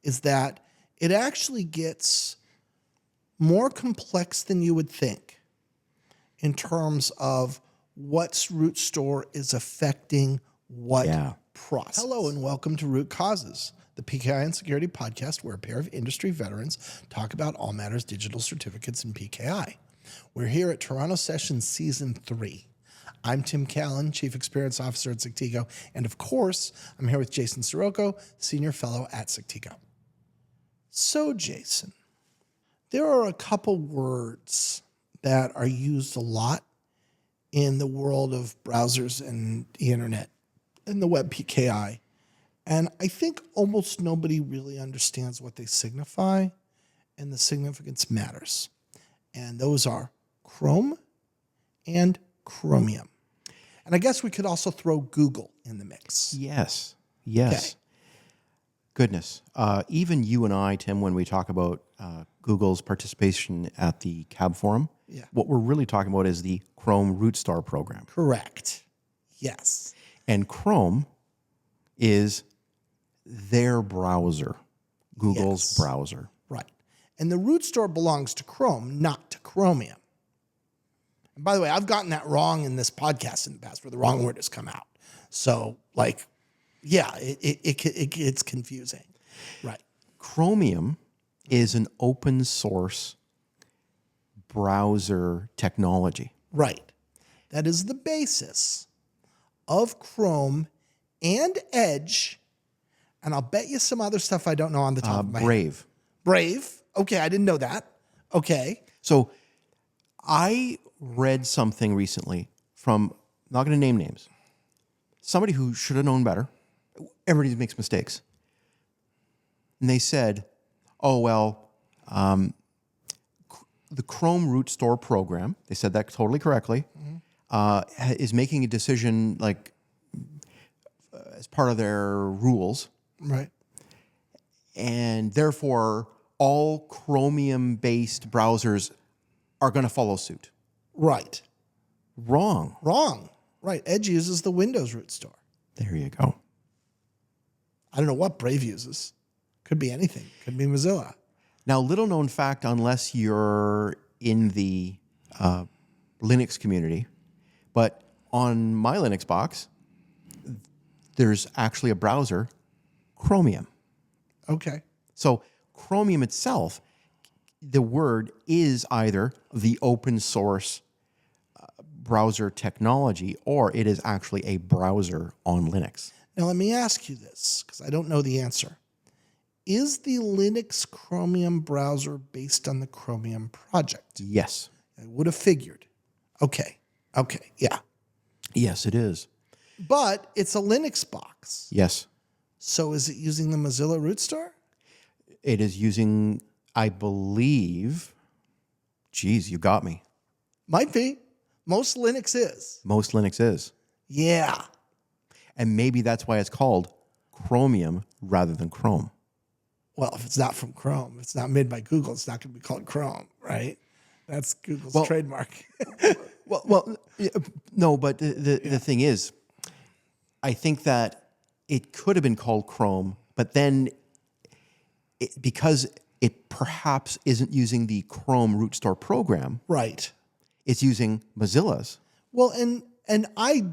is that it actually gets more complex than you would think in terms of what's root store is affecting what process. Hello and welcome to Root Causes, the PKI and Security podcast where a pair of industry veterans talk about all matters digital certificates and PKI. We're here at Toronto Sessions Season 3. I'm Tim Callan, Chief Experience Officer at Sectico, and of course, I'm here with Jason Sirocco, Senior Fellow at Sectico. So, Jason, there are a couple words that are used a lot in the world of browsers and the internet and the web PKI, and I think almost nobody really understands what they signify, and the significance matters. And those are Chrome and Chromium. And I guess we could also throw Google in the mix. Yes. Okay. Goodness. Even you and I, Tim, when we talk about Google's participation at the CAB Forum, what we're really talking about is the Chrome Root Store program. Correct. Yes. And Chrome is their browser, Google's browser. Right. And the root store belongs to Chrome, not to Chromium. And by the way, I've gotten that wrong in this podcast in the past where the wrong word has come out. So, it gets confusing. Right. Chromium is an open source browser technology. Right. That is the basis of Chrome and Edge, and I'll bet you some other stuff I don't know on the top of my head. Brave. Okay, I didn't know that. Okay. So I read something recently from, not going to name names, somebody who should have known better. Everybody makes mistakes. And they said, the Chrome Root Store program, they said that totally correctly, is making a decision as part of their rules. Right. And therefore, all Chromium-based browsers are going to follow suit. Right. Wrong. Right. Edge uses the Windows root store. There you go. I don't know what Brave uses. Could be anything. Could be Mozilla. Now, little known fact, unless you're in the Linux community, but on my Linux box, there's actually a browser, Chromium. Okay. So Chromium itself, the word is either the open source browser technology or it is actually a browser on Linux. Now, let me ask you this, because I don't know the answer. Is the Linux Chromium browser based on the Chromium project? Yes. I would have figured. Okay. Yeah. Yes, it is. But it's a Linux box. Yes. So is it using the Mozilla root store? It is using, I believe, geez, you got me. Might be. Most Linux is. Most Linux is. Yeah. And maybe that's why it's called Chromium rather than Chrome. Well, if it's not from Chrome, it's not made by Google, it's not going to be called Chrome, right? That's Google's trademark. No, but the thing is, I think that it could have been called Chrome, but then because it perhaps isn't using the Chrome root store program, right? It's using Mozilla's. Well, and I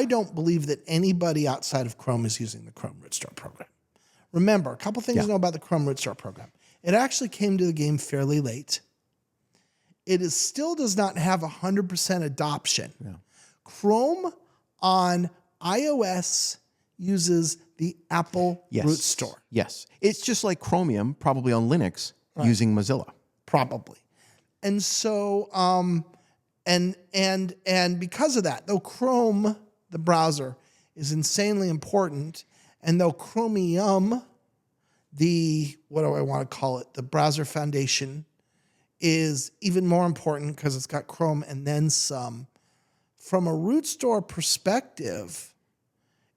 don't believe that anybody outside of Chrome is using the Chrome root store program. Remember, a couple things to know about the Chrome root store program. It actually came to the game fairly late. It still does not have 100% adoption. Yeah. Chrome on iOS uses the Apple root store. Yes. It's just like Chromium, probably on Linux, using Mozilla. Probably. And so, and because of that, though Chrome, the browser, is insanely important, and though Chromium, what do I want to call it, the browser foundation, is even more important because it's got Chrome and then some, from a root store perspective,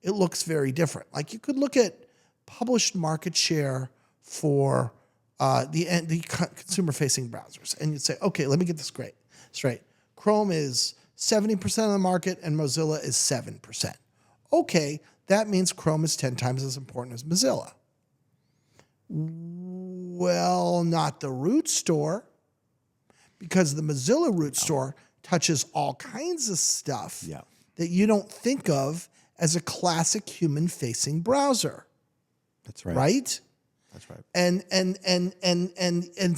it looks very different. Like you could look at published market share for the consumer-facing browsers, and you'd say, okay, let me get this straight. Chrome is 70% of the market and Mozilla is 7%. Okay, that means Chrome is 10 times as important as Mozilla. Well, not the root store, because the Mozilla root store touches all kinds of stuff Yeah. that you don't think of as a classic human-facing browser, That's right. right? That's right. And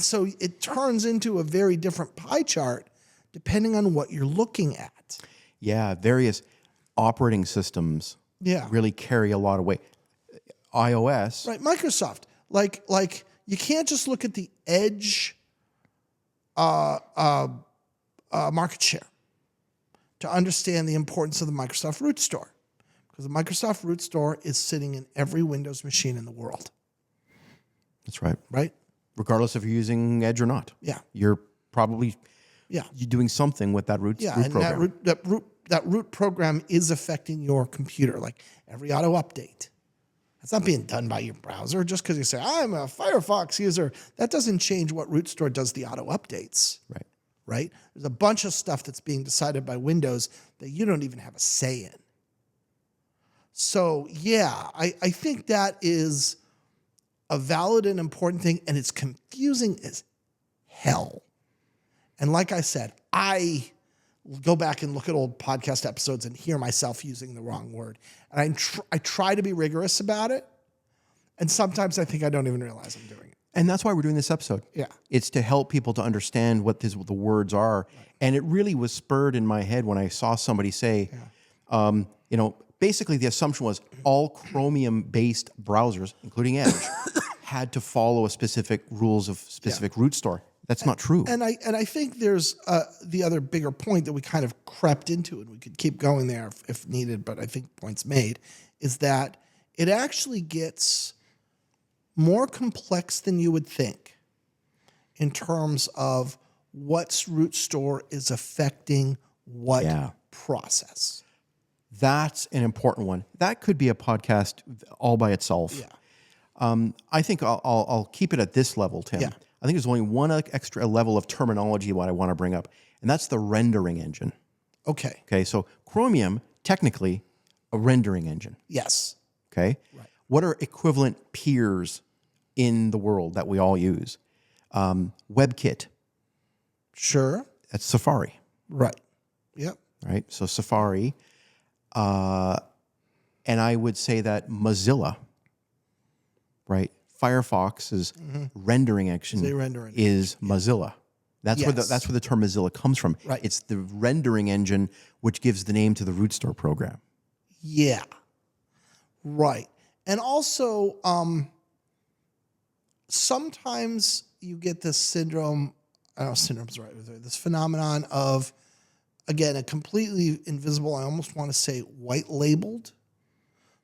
so it turns into a very different pie chart depending on what you're looking at. Yeah, various operating systems Yeah. really carry a lot of weight. iOS, Right, Microsoft. Like you can't just look at the Edge market share to understand the importance of the Microsoft root store, because the Microsoft root store is sitting in every Windows machine in the world, that's right. right? Regardless if you're using Edge or not. Yeah. You're probably Yeah. you're doing something with that root And program. that root program is affecting your computer, like every auto update. That's not being done by your browser just because you say, I'm a Firefox user. That doesn't change what root store does the auto updates. Right. Right? There's a bunch of stuff that's being decided by Windows that you don't even have a say in. So, yeah, I think that is a valid and important thing, and it's confusing as hell. And like I said, I go back and look at old podcast episodes and hear myself using the wrong word. And I try to be rigorous about it, and sometimes I think I don't even realize I'm doing it. And that's why we're doing this episode. Yeah. It's to help people to understand what the words are. Right. And it really was spurred in my head when I saw somebody say, basically the assumption was all Chromium-based browsers, including Edge, had to follow a specific rules of specific root store. That's not true. And I think there's the other bigger point that we kind of crept into, and we could keep going there if needed, but I think point's made, is that it actually gets more complex than you would think in terms of what's root store is affecting what process. That's an important one. That could be a podcast all by itself. Yeah. I think I'll keep it at this level, Tim. Yeah. I think there's only one extra level of terminology what I want to bring up, and that's the rendering engine. Okay. Okay, so Chromium, technically, a rendering engine. Yes. Okay? Right. What are equivalent peers in the world that we all use? WebKit. Sure. That's Safari. Right. Yep. Right? So Safari. And I would say that Mozilla, right? Firefox's rendering engine is Mozilla. That's where the term Mozilla comes from. Right. It's the rendering engine which gives the name to the root store program. Yeah. Right. And also, sometimes you get this syndrome, I don't know if syndrome's right, this phenomenon of, again, a completely invisible, I almost want to say white labeled.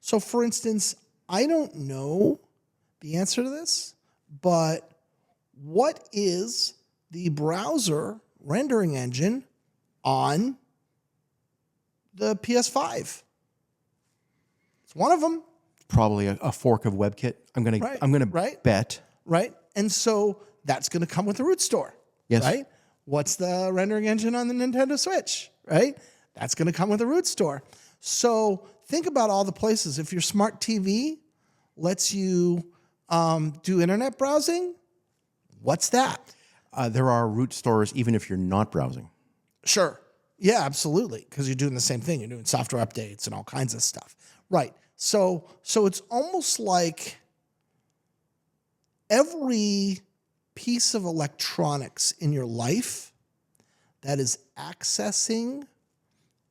So for instance, I don't know the answer to this, but what is the browser rendering engine on the PS5? It's one of them. Probably a fork of WebKit. I'm gonna bet. Right. And so that's going to come with the root store. Yes. Right. What's the rendering engine on the Nintendo Switch? Right. That's going to come with the root store. So think about all the places. If your smart TV lets you do internet browsing, what's that? There are root stores even if you're not browsing. Sure. Yeah, absolutely. Because you're doing the same thing. You're doing software updates and all kinds of stuff. Right. So it's almost like every piece of electronics in your life that is accessing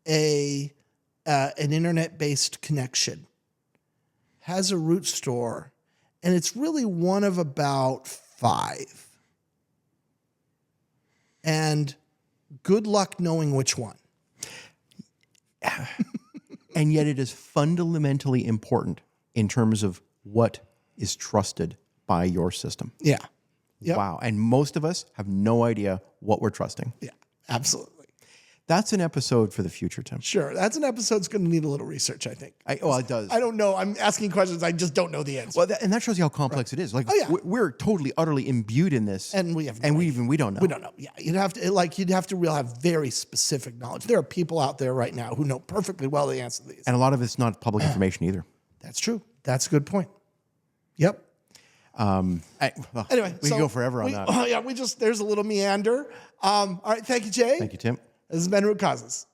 an internet-based connection has a root store, and it's really one of about 5. And good luck knowing which one. And yet it is fundamentally important in terms of what is trusted by your system. Yeah. Yep. Wow. And most of us have no idea what we're trusting. Yeah, absolutely. That's an episode for the future, Tim. Sure. That's an episode that's going to need a little research, I think. It does. I don't know. I'm asking questions. I just don't know the answer. Well, and that shows you how complex it is. Like, we're totally, utterly imbued in this. And we have we don't know. We don't know. Yeah. You'd have to really have very specific knowledge. There are people out there right now who know perfectly well the answer to these. And a lot of it's not public information either. That's true. That's a good point. Yep. Anyway, we can go forever on that. Yeah, there's a little meander. All right, thank you, Jay. Thank you, Tim. This has been Root Causes.